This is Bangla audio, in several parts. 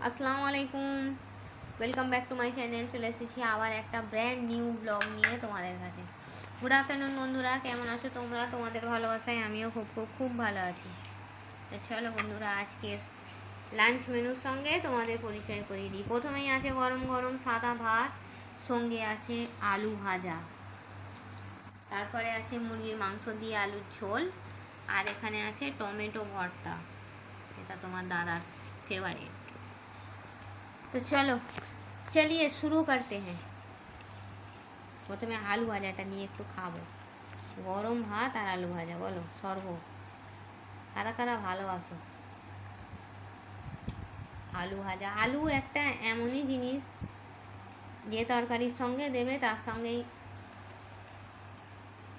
আসসালামু আলাইকুম, welcome back to my channel. চলে এসেছি আবার একটা ব্র্যান্ড নিউ ব্লগ নিয়ে তোমাদের কাছে। গুড আফটারনুন বন্ধুরা, কেমন আছো তোমরা? তোমাদের ভালোবাসায় আমিও খুব খুব খুব ভালো আছি। তো চলো বন্ধুরা, আজকের লাঞ্চ মেনুর সঙ্গে তোমাদের পরিচয় করিয়ে দিই। প্রথমেই আছে গরম গরম সাদা ভাত, সঙ্গে আছে আলু ভাজা, তারপরে আছে মুরগির মাংস দিয়ে আলুর ঝোল, আর এখানে আছে টমেটো ভর্তা, এটা তোমার দাদার ফেভারিট। তো চলো, चलिए शुरू करते हैं। প্রথমে আলু ভাজাটা নিয়ে একটু খাবো। গরম ভাত আর আলু ভাজা, বলো স্বর্গ। কারা কারা ভালোবাসো আলু ভাজা? আলু একটা এমনই জিনিস যে তরকারির সঙ্গে দেবে তার সঙ্গেই।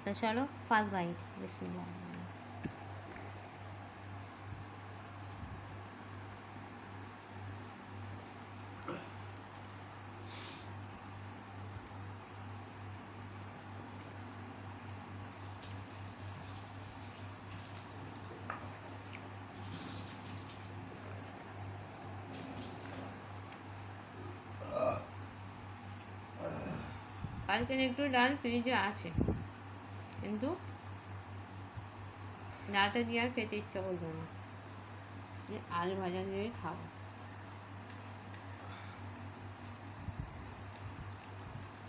তো চলো, ফার্স্ট বাইট, বিসমিল্লাহ। কালকের একটু ডাল ফ্রিজে আছে, কিন্তু ডালটা দিয়ে আর খেতে ইচ্ছা করবে না, আলু ভাজা দিয়েই খাবো।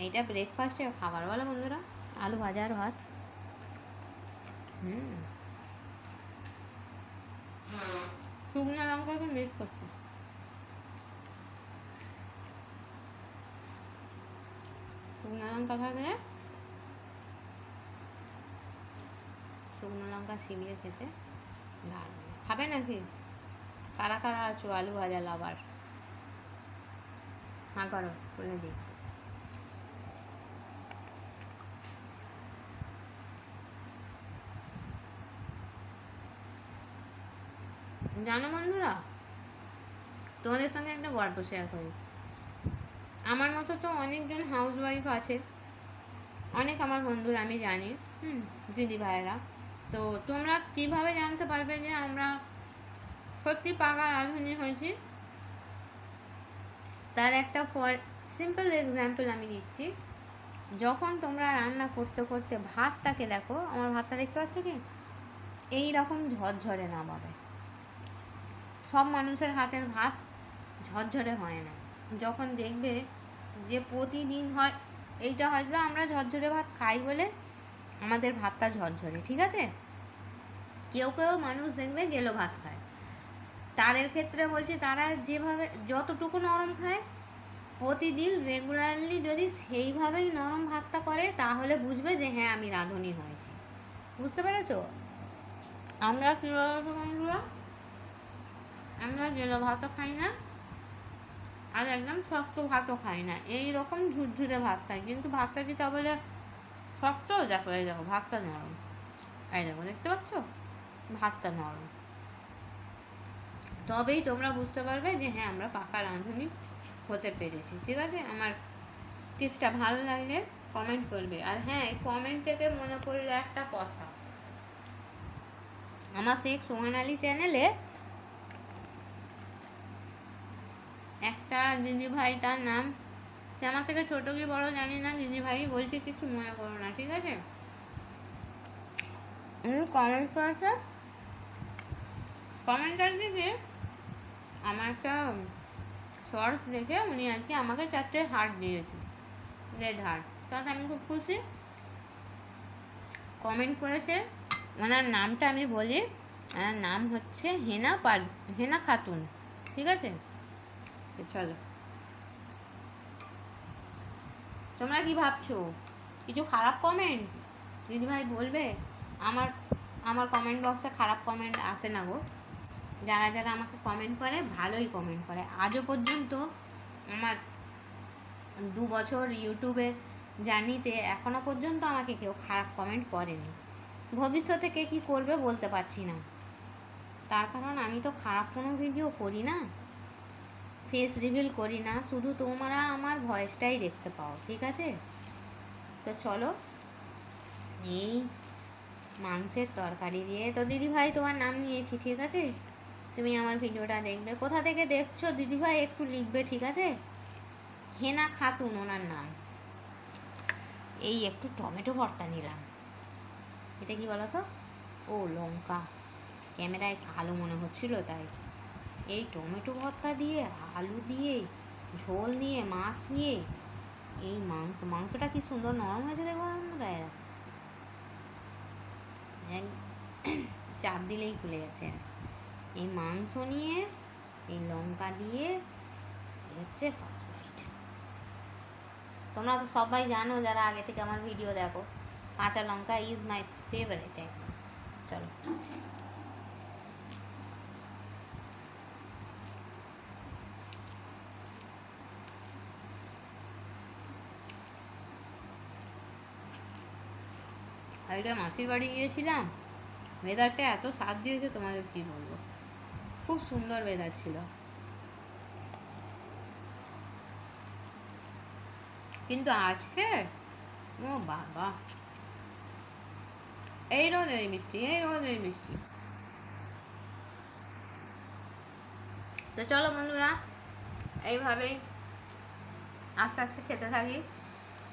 এইটা ব্রেকফাস্টের খাবার বলো বন্ধুরা, আলু ভাজা আর ভাত। শুকনো লঙ্কাকে মিস করছি। শুকনো লঙ্কা থাকলে শুকনো লঙ্কা চিবিয়ে খেতে দারুণ। খাবে নাকি? কারা কারা আছো আলু ভাজা লাভার? হ্যাঁ করো, বলে দিই। জানো বন্ধুরা, তোমাদের সঙ্গে একটা গল্প শেয়ার করি। আমার মতো তো অনেকজন হাউস ওয়াইফ আছে, অনেক আমার বন্ধুরা আমি জানি, দিদি ভাইয়েরা। তো তোমরা কিভাবে জানতে পারবে যে আমরা সত্যি পাকা রাঁধুনি হয়েছি? তার একটা সিম্পল এক্সাম্পল আমি দিচ্ছি। যখন তোমরা রান্না করতে করতে ভাতটাকে দেখো, আমার ভাতটা দেখতে পাচ্ছ কি এই রকম ঝরঝরে নামাবে। সব মানুষের হাতের ভাত ঝরঝরে হয় না। যখন দেখবে যে প্রতিদিন হয়, এইটা হয়তো আমরা ঝরঝরে ভাত খাই বলে আমাদের ভাতটা ঝরঝরে, ঠিক আছে? কেউ কেউ মানুষ দেখবে গেলো ভাত খায়, তাদের ক্ষেত্রে বলছি, তারা যেভাবে যতটুকু নরম খায় প্রতিদিন রেগুলারলি যদি সেইভাবেই নরম ভাতটা করে, তাহলে বুঝবে যে হ্যাঁ আমি রাঁধুনি হয়েছি। বুঝতে পেরেছো? আমরা কীভাবে বন্ধুরা, আমরা গেলো ভাতও খাই না আর একদম শক্ত ভাতও খাই না, এই রকম ঝুরঝুরে ভাত খাই। কিন্তু ভাতটা কি তা বলে শক্ত? দেখো, এই দেখো ভাতটা নরম, এই দেখো, দেখতে পাচ্ছ ভাতটা নরম। তবেই তোমরা বুঝতে পারবে যে হ্যাঁ আমরা পাকা রাঁধুনি হতে পেরেছি। ঠিক আছে? আমার টিপসটা ভালো লাগলে কমেন্ট করবে। আর হ্যাঁ, এই কমেন্ট থেকে মনে করলে একটা কথা, আমার শেখ সোহান আলী চ্যানেলে একটা দিদিভাই, তার নাম, সে আমার থেকে ছোটো কি বড় জানি না, দিদিভাই বলছি, কিছু মনে করো না, ঠিক আছে? কমেন্ট করেছে, কমেন্টার দিকে আমার একটা শর্টস দেখে উনি আর কি আমাকে 4টে হার্ট দিয়েছে, রেড হার্ট। তাতে আমি খুব খুশি। কমেন্ট করেছে, ওনার নামটা আমি বলি, ওনার নাম হচ্ছে হেনা খাতুন, ঠিক আছে? চলো, তোমরা কি ভাবছো কিছু খারাপ কমেন্ট দিদিভাই বলবে? আমার আমার কমেন্ট বক্সে খারাপ কমেন্ট আসে না গো। যারা যারা আমাকে কমেন্ট করে ভালোই কমেন্ট করে। আজও পর্যন্ত আমার 2 বছর ইউটিউবের জার্নিতে এখনও পর্যন্ত আমাকে কেউ খারাপ কমেন্ট করেনি। ভবিষ্যতে কে কী করবে বলতে পারছি না, তার কারণ আমি তো খারাপ কোনো ভিডিও করি না, ফেস রিভিল করি না, শুধু তোমরা আমার ভয়েসটাই দেখতে পাও, ঠিক আছে? তো চলো, এই মাংসের তরকারি দিয়ে, তো দিদিভাই তোমার নাম নিয়েছি, ঠিক আছে? তুমি আমার ভিডিওটা দেখবে। কোথা থেকে দেখছো দিদিভাই একটু লিখবে, ঠিক আছে? হেনা খাতুন ওনার নাম। এই একটু টমেটো ভর্তা নিলাম। এটা কি বলো তো? ও লঙ্কা, ক্যামেরায় কালো মনে হচ্ছিল তাই। এই টমেটো ভর্তা দিয়ে, আলু দিয়ে, ঝোল দিয়ে, মাখিয়ে এই মাংসটা কি সুন্দর নরম হয়েছে দেখো বন্ধুরা। এক চাপ দিলেই খুলে যাচ্ছে। এই মাংস নিয়ে এই লঙ্কা দিয়ে হচ্ছে ফার্স্ট বাইট। তোমরা তো সবাই জানো যারা আগে থেকে আমার ভিডিও দেখো, কাঁচা লঙ্কা ইজ মাই ফেভারিট একদম। চলো কালকে মাসির বাড়ি গিয়েছিলাম, ওয়েদারটা এত স্বাদ দিয়েছে তোমাদের কি বলবো, খুব সুন্দর ওয়েদার ছিল। কিন্তু আজকে ও বাবা, এই রোদ এই বৃষ্টি, এই রোদ এই বৃষ্টি। তো চলো বন্ধুরা, এইভাবেই আস্তে আস্তে খেতে থাকি।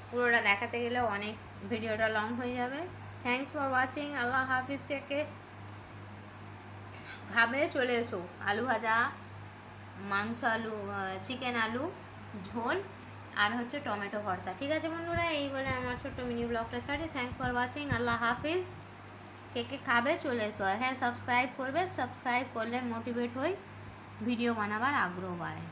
পুরোটা দেখাতে গেলে অনেক ভিডিওটা লং হয়ে যাবে। Thanks for watching. আল্লাহ হাফিজ। কে খাবে চলে এসো। আলু ভাজা, মাংস আলু, চিকেন আলু ঝোল, আর হচ্ছে টমেটো ভর্তা। ঠিক আছে বন্ধুরা, এই বলে আমার ছোট্ট মিনি ব্লগটা ছাড়ি। Thanks for watching. আল্লাহ হাফিজ। কে খাবে চলে এসো। আর হ্যাঁ, সাবস্ক্রাইব করবে, সাবস্ক্রাইব করলে মোটিভেট হই, ভিডিও বানাবার আগ্রহ বাড়ে।